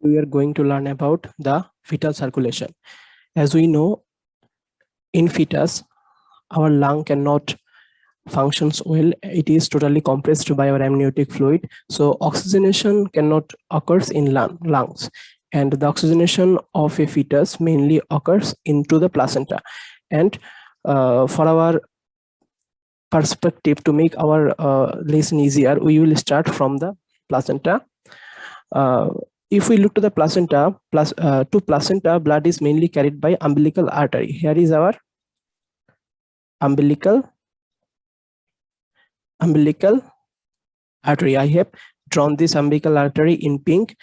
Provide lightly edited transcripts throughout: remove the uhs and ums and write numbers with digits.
we are going to learn about the fetal circulation. As we know, in fetus, our lung cannot functions well. It is totally compressed by our amniotic fluid. So oxygenation cannot occurs in lungs. And the oxygenation of a fetus mainly occurs into the placenta. And for our perspective, to make our lesson easier, we will start from the placenta. If we look to the placenta, to placenta, blood is mainly carried by umbilical artery. Here is our umbilical artery. I have drawn this umbilical artery in pink.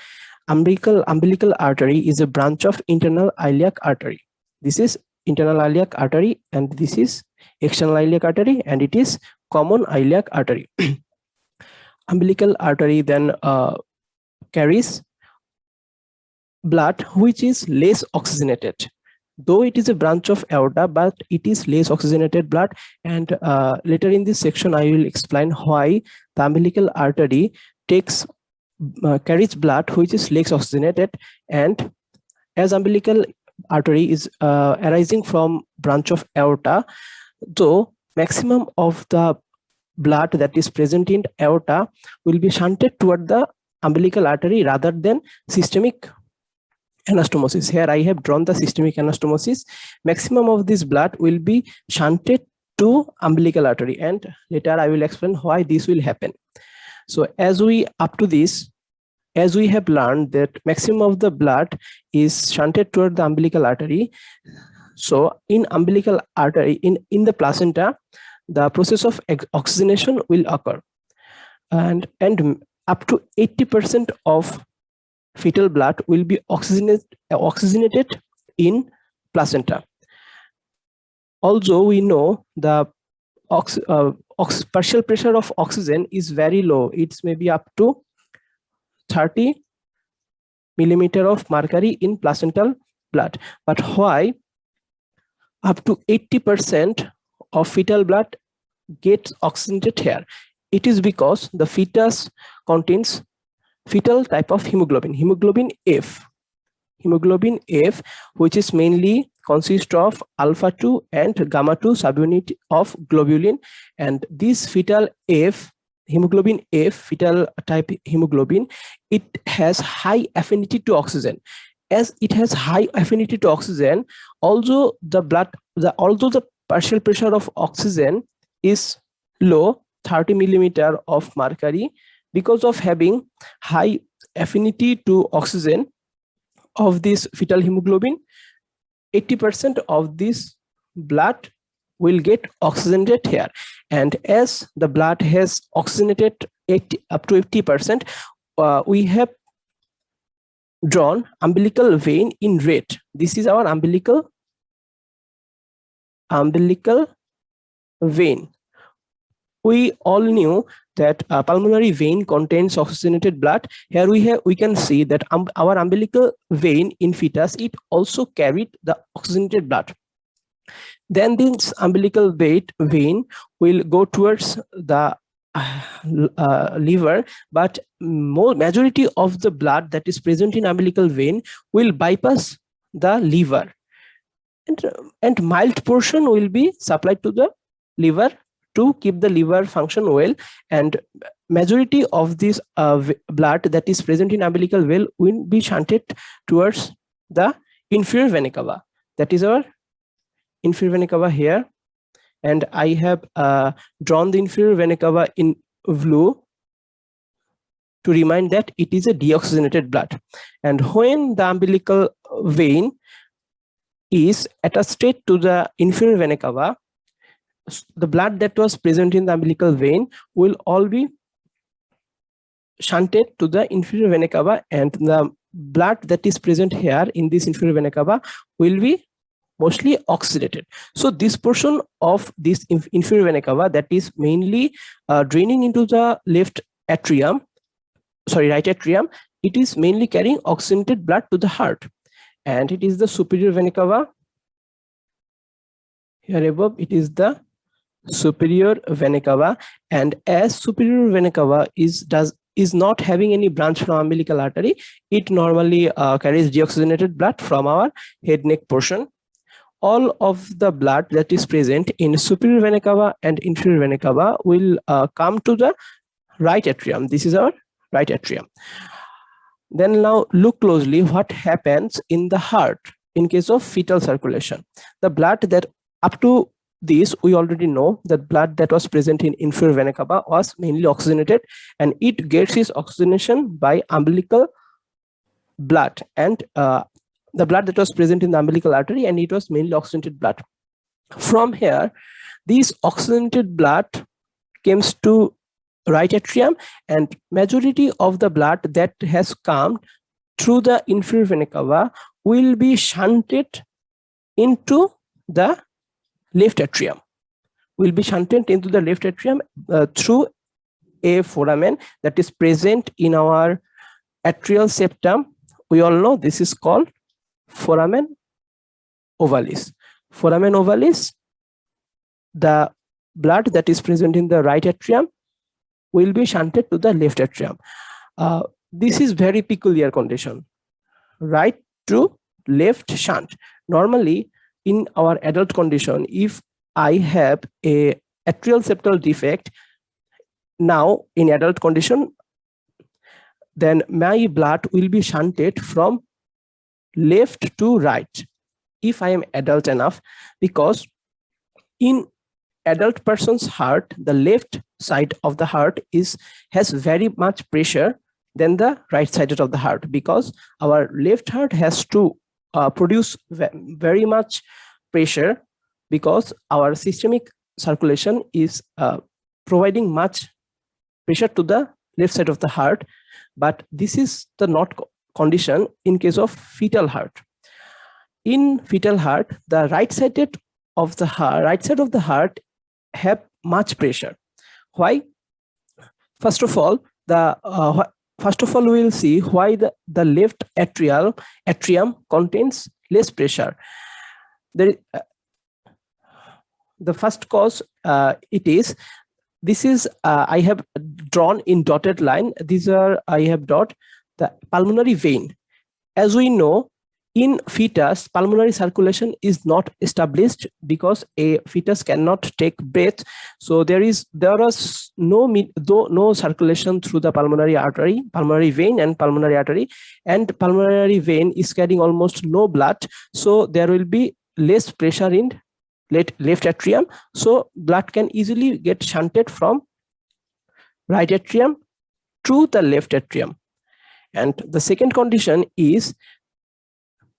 Umbilical artery is a branch of internal iliac artery. This is internal iliac artery, and this is external iliac artery, and it is common iliac artery. Umbilical artery then carries blood which is less oxygenated. Though it is a branch of aorta, but it is less oxygenated blood. And later in this section, I will explain why the umbilical artery carries blood which is less oxygenated. And as umbilical artery is arising from branch of aorta, so maximum of the blood that is present in aorta will be shunted toward the umbilical artery rather than systemic anastomosis. Here I have drawn the systemic anastomosis. Maximum of this blood will be shunted to umbilical artery, and later I will explain why this will happen. So as we have learned that maximum of the blood is shunted toward the umbilical artery. So in umbilical artery, in the placenta, the process of oxygenation will occur, and up to 80% of fetal blood will be oxygenated in placenta. Also, we know the partial pressure of oxygen is very low. It's maybe up to 30 millimeter of mercury in placental blood. But why up to 80% of fetal blood gets oxygenated here? It is because the fetus contains fetal type of hemoglobin F, which is mainly consists of alpha 2 and gamma 2 subunit of globulin. And this fetal hemoglobin F, fetal type hemoglobin, it has high affinity to oxygen. As it has high affinity to oxygen, although the partial pressure of oxygen is low, 30 millimeter of mercury, because of having high affinity to oxygen of this fetal hemoglobin, 80% of this blood will get oxygenated here. And as the blood has oxygenated up to 80%, we have drawn umbilical vein in red. This is our umbilical vein. We all knew that pulmonary vein contains oxygenated blood. Here we can see that our umbilical vein in fetus, it also carried the oxygenated blood. Then this umbilical vein will go towards the liver, but majority of the blood that is present in umbilical vein will bypass the liver, and mild portion will be supplied to the liver to keep the liver function well, and majority of this blood that is present in umbilical vein will be shunted towards the inferior vena cava. That is our inferior vena cava here, and I have drawn the inferior vena cava in blue to remind that it is a deoxygenated blood. And when the umbilical vein is attached to the inferior vena cava, the blood that was present in the umbilical vein will all be shunted to the inferior vena cava, and the blood that is present here in this inferior vena cava will be mostly oxygenated. So this portion of this inferior vena cava that is mainly draining into the right atrium, it is mainly carrying oxygenated blood to the heart. And it is the superior vena cava. Here above, it is the superior vena cava, and as superior vena cava is not having any branch from umbilical artery. It normally carries deoxygenated blood from our head neck portion. All of the blood that is present in superior vena cava and inferior vena cava will come to the right atrium. This is our right atrium. Then now look closely what happens in the heart in case of fetal circulation. The blood that up to this, we already know that blood that was present in inferior vena cava was mainly oxygenated, and it gets its oxygenation by umbilical blood and the blood that was present in the umbilical artery, and it was mainly oxygenated blood. From here, this oxygenated blood comes to right atrium, and majority of the blood that has come through the inferior vena cava will be shunted into the left atrium, through a foramen that is present in our atrial septum. We all know this is called foramen ovalis. Foramen ovalis, the blood that is present in the right atrium will be shunted to the left atrium. This is very peculiar condition, right to left shunt. Normally in our adult condition, if I have a atrial septal defect now in adult condition, then my blood will be shunted from left to right if I am adult enough, because in adult person's heart, the left side of the heart has very much pressure than the right side of the heart, because our left heart has to produce very much pressure, because our systemic circulation is providing much pressure to the left side of the heart. But this is the not condition in case of fetal heart. In fetal heart, the right side of the heart have much pressure. Why? First of all, we will see why the left atrium contains less pressure. The first cause this is I have drawn in dotted line. These are I have dot the pulmonary vein. As we know, in fetus, pulmonary circulation is not established because a fetus cannot take breath. So there is no circulation through the pulmonary vein and pulmonary artery, and pulmonary vein is carrying almost no blood. So there will be less pressure in left atrium. So blood can easily get shunted from right atrium to the left atrium. And the second condition is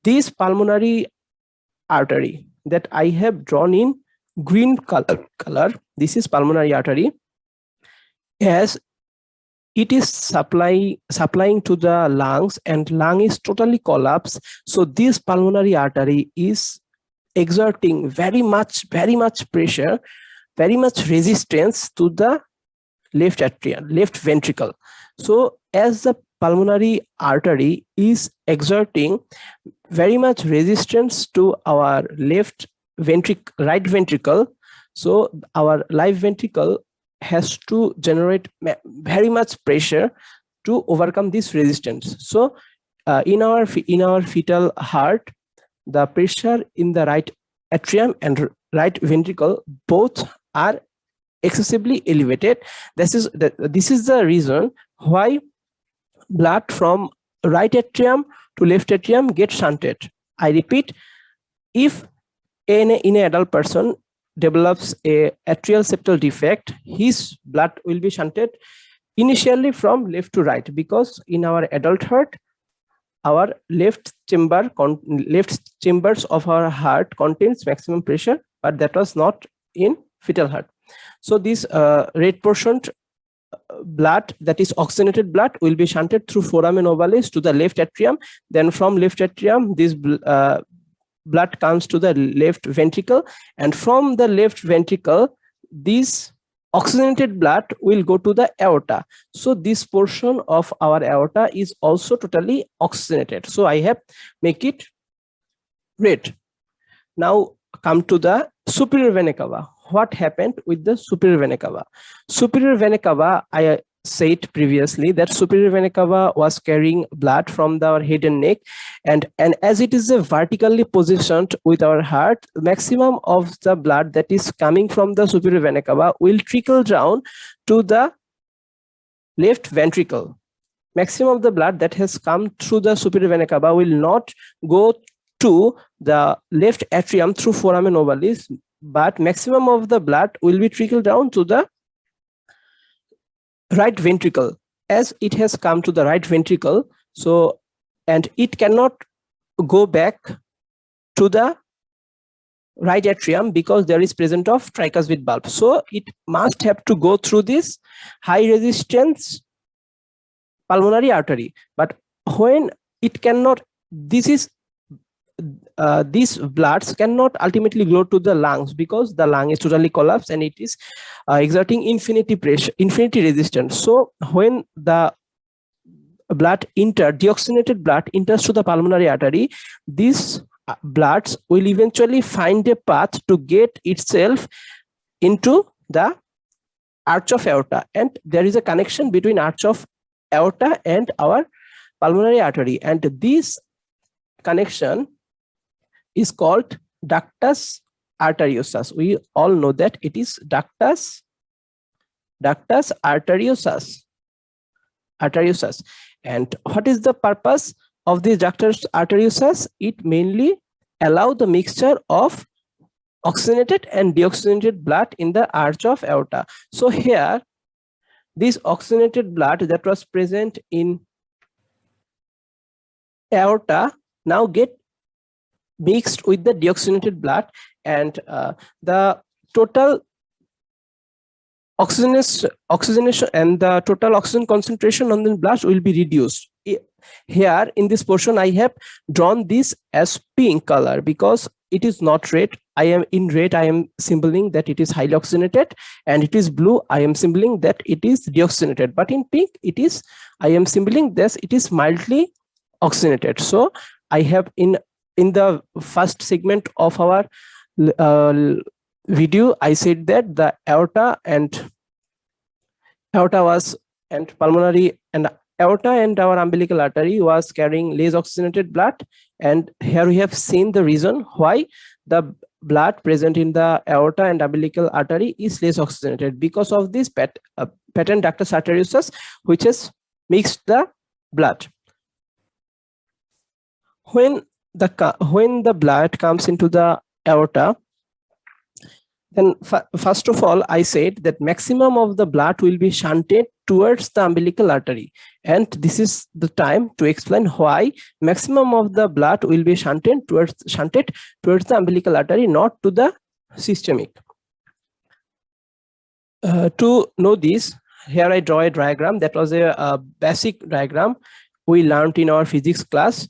this pulmonary artery that I have drawn in green color. This is pulmonary artery, as it is supplying to the lungs, and lung is totally collapsed. So this pulmonary artery is exerting very much pressure, very much resistance to the left atrium, left ventricle. So as the pulmonary artery is exerting very much resistance to our right ventricle, so our right ventricle has to generate very much pressure to overcome this resistance. So in our fetal heart, the pressure in the right atrium and right ventricle both are excessively elevated. This is the reason why blood from right atrium to left atrium gets shunted. I repeat, if an adult person develops a atrial septal defect, his blood will be shunted initially from left to right, because in our adult heart, our left chambers of our heart contains maximum pressure, but that was not in fetal heart. So this red portioned blood, that is oxygenated blood, will be shunted through foramen ovalis to the left atrium. Then from left atrium, this blood comes to the left ventricle, and from the left ventricle, this oxygenated blood will go to the aorta. So this portion of our aorta is also totally oxygenated. So I have make it red. Now come to the superior vena cava. What happened with the superior vena cava? Superior vena cava, I said previously that superior vena cava was carrying blood from our head and neck, and as it is a vertically positioned with our heart, maximum of the blood that is coming from the superior vena cava will trickle down to the left ventricle. Maximum of the blood that has come through the superior vena cava will not go to the left atrium through foramen ovalis, but maximum of the blood will be trickled down to the right ventricle. As it has come to the right ventricle, so and it cannot go back to the right atrium because there is presence of tricuspid valve, so it must have to go through this high resistance pulmonary artery. But when it cannot, these bloods cannot ultimately go to the lungs because the lung is totally collapsed and it is exerting infinity pressure, infinity resistance. So when the deoxygenated blood enters to the pulmonary artery, these bloods will eventually find a path to get itself into the arch of aorta, and there is a connection between arch of aorta and our pulmonary artery, and this connection is called ductus arteriosus. We all know that it is ductus arteriosus. And what is the purpose of this ductus arteriosus? It mainly allow the mixture of oxygenated and deoxygenated blood in the arch of aorta. So here, this oxygenated blood that was present in aorta now get mixed with the deoxygenated blood, and the total oxygenation and the total oxygen concentration on the blood will be reduced. Here in this portion I have drawn this as pink color because it is not red. I am symboling that it is highly oxygenated, and it is blue, I am symboling that it is deoxygenated. But in pink I am symboling this, it is mildly oxygenated. So I have in the first segment of our video, I said that the aorta and pulmonary and aorta and our umbilical artery was carrying less oxygenated blood, and here we have seen the reason why the blood present in the aorta and umbilical artery is less oxygenated, because of this patent ductus arteriosus which has mixed the blood. When the blood comes into the aorta, then first of all I said that maximum of the blood will be shunted towards the umbilical artery, and this is the time to explain why maximum of the blood will be shunted towards the umbilical artery, not to the systemic. To know this, here I draw a diagram that was a basic diagram we learned in our physics class.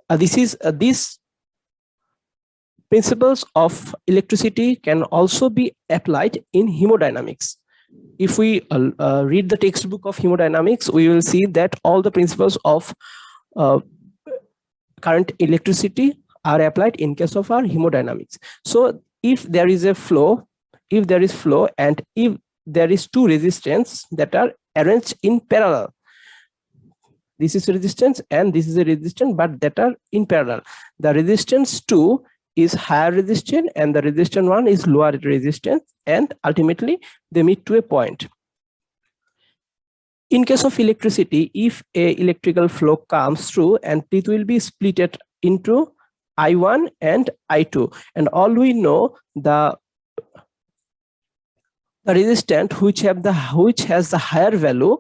These principles of electricity can also be applied in hemodynamics. If we read the textbook of hemodynamics, we will see that all the principles of current electricity are applied in case of our hemodynamics. So if there is flow, and if there is two resistance that are arranged in parallel, this is resistance and this is a resistance, but that are in parallel. The resistance 2 is higher resistance and the resistance 1 is lower resistance, and ultimately they meet to a point. In case of electricity, if a electrical flow comes through, and it will be split into I1 and I2, and all we know the resistance which has the higher value,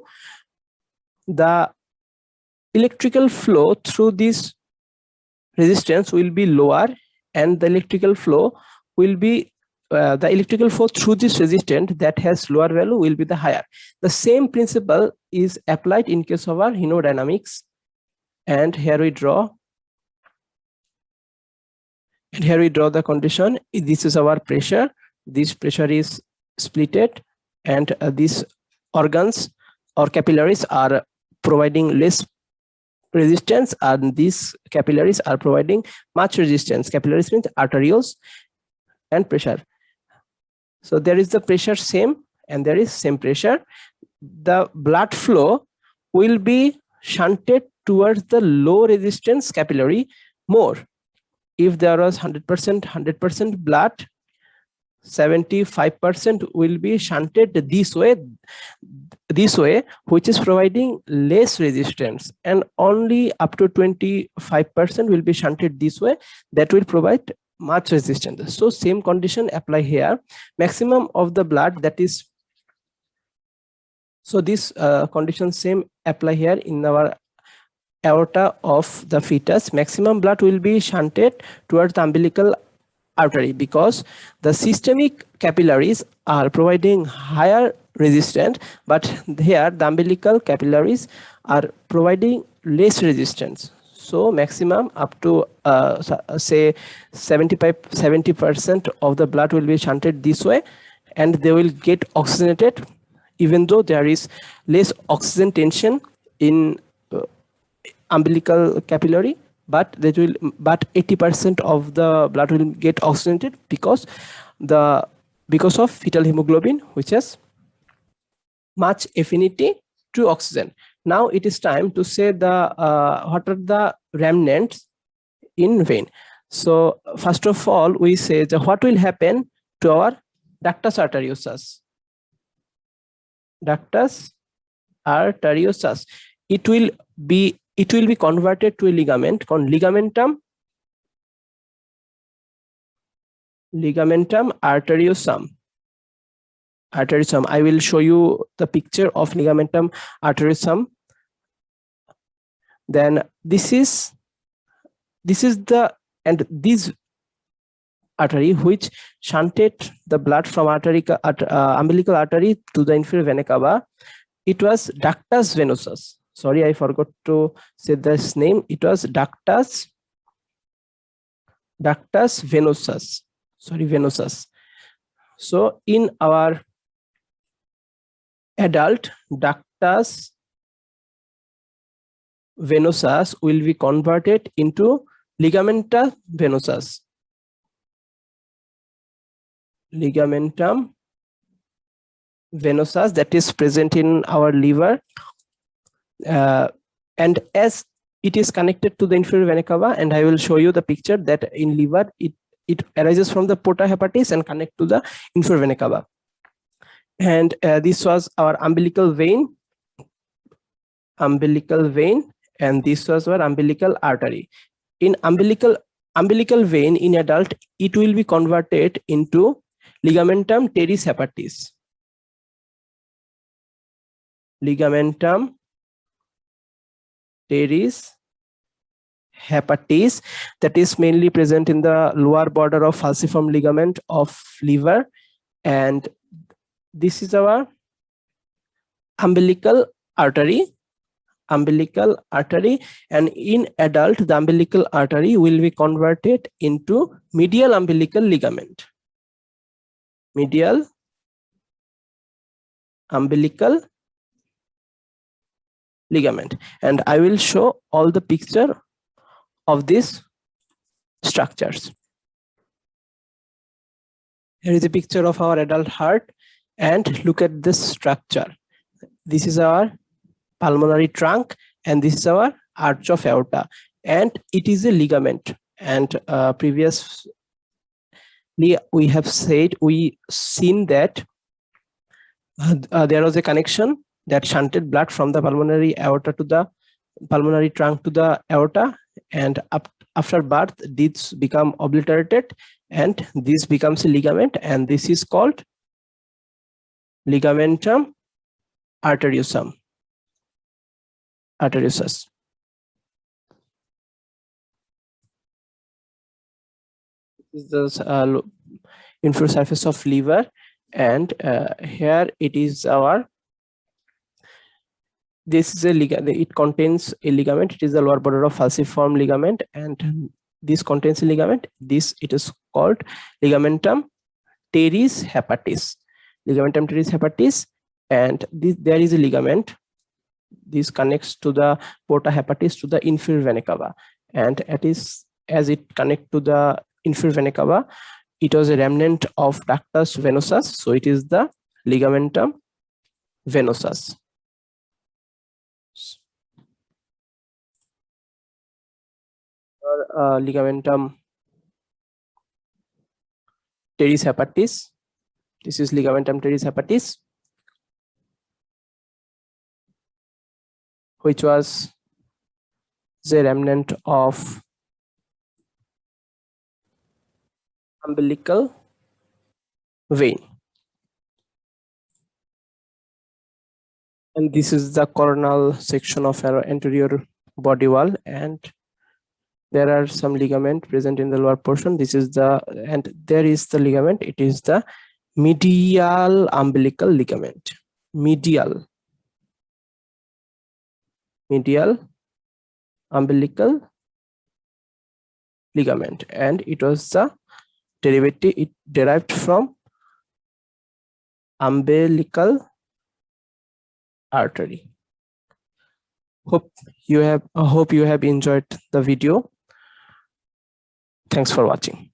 the electrical flow through this resistance will be lower, and the electrical flow through this resistance that has lower value will be the higher. The same principle is applied in case of our hemodynamics, and here we draw the condition. This is our pressure. This pressure is splitted, and these organs or capillaries are providing less resistance, and these capillaries are providing much resistance. Capillaries means arterioles, and pressure. So there is the pressure same, and there is same pressure. the blood flow will be shunted towards the low resistance capillary more. If there was 100% blood, 75% will be shunted this way, which is providing less resistance, and only up to 25% will be shunted this way, that will provide much resistance. So same condition apply here. Maximum of the blood, that is, so this condition same apply here in our aorta of the fetus. Maximum blood will be shunted towards the umbilical artery because the systemic capillaries are providing higher resistance, but here the umbilical capillaries are providing less resistance. So maximum up to say 70% of the blood will be shunted this way, and they will get oxygenated, even though there is less oxygen tension in umbilical capillary, but 80% of the blood will get oxygenated because of fetal hemoglobin, which has much affinity to oxygen. Now it is time to say the what are the remnants in vein. So first of all, we say that what will happen to our ductus arteriosus. Ductus arteriosus, it will be converted to a ligament called ligamentum arteriosum. I will show you the picture of ligamentum arteriosum. Then this is the, and this artery which shunted the blood from umbilical artery to the inferior vena cava. It was ductus venosus. Sorry, I forgot to say this name. It was ductus venosus. Sorry, venosus. So in our adult, ductus venosus will be converted into ligamentum venosus. Ligamentum venosus, that is present in our liver, and as it is connected to the inferior vena cava, and I will show you the picture that in liver it arises from the porta hepatis and connect to the inferior vena cava. And this was our umbilical vein, and this was our umbilical artery. In umbilical vein in adult, it will be converted into ligamentum teres hepatis. Ligamentum teres hepatis, that is mainly present in the lower border of falciform ligament of liver, and this is our umbilical artery. And in adult, the umbilical artery will be converted into medial umbilical ligament. Medial umbilical ligament, and I will show all the picture of these structures. Here is a picture of our adult heart, and look at this structure. This is our pulmonary trunk, and this is our arch of aorta, and it is a ligament. And previously we have seen that there was a connection that shunted blood from the pulmonary aorta to the pulmonary trunk to the aorta, and after birth this become obliterated, and this becomes a ligament, and this is called ligamentum arteriosus. This is the inferior surface of liver, and here it is our, this is a ligament. It contains a ligament. It is the lower border of falciform ligament, and this contains a ligament. It is called ligamentum teres hepatis. Ligamentum teres hepatis, and there is a ligament. This connects to the porta hepatis to the inferior vena cava, and as it connects to the inferior vena cava, it was a remnant of ductus venosus, so it is the ligamentum venosus. Ligamentum teres hepatis. This is ligamentum teres hepatis, which was the remnant of umbilical vein. And this is the coronal section of our anterior body wall, and there are some ligament present in the lower portion. This is the, and there is the ligament. It is the medial umbilical ligament. Medial umbilical ligament, and it was the derivative. It derived from umbilical artery. Hope you have enjoyed the video. Thanks for watching.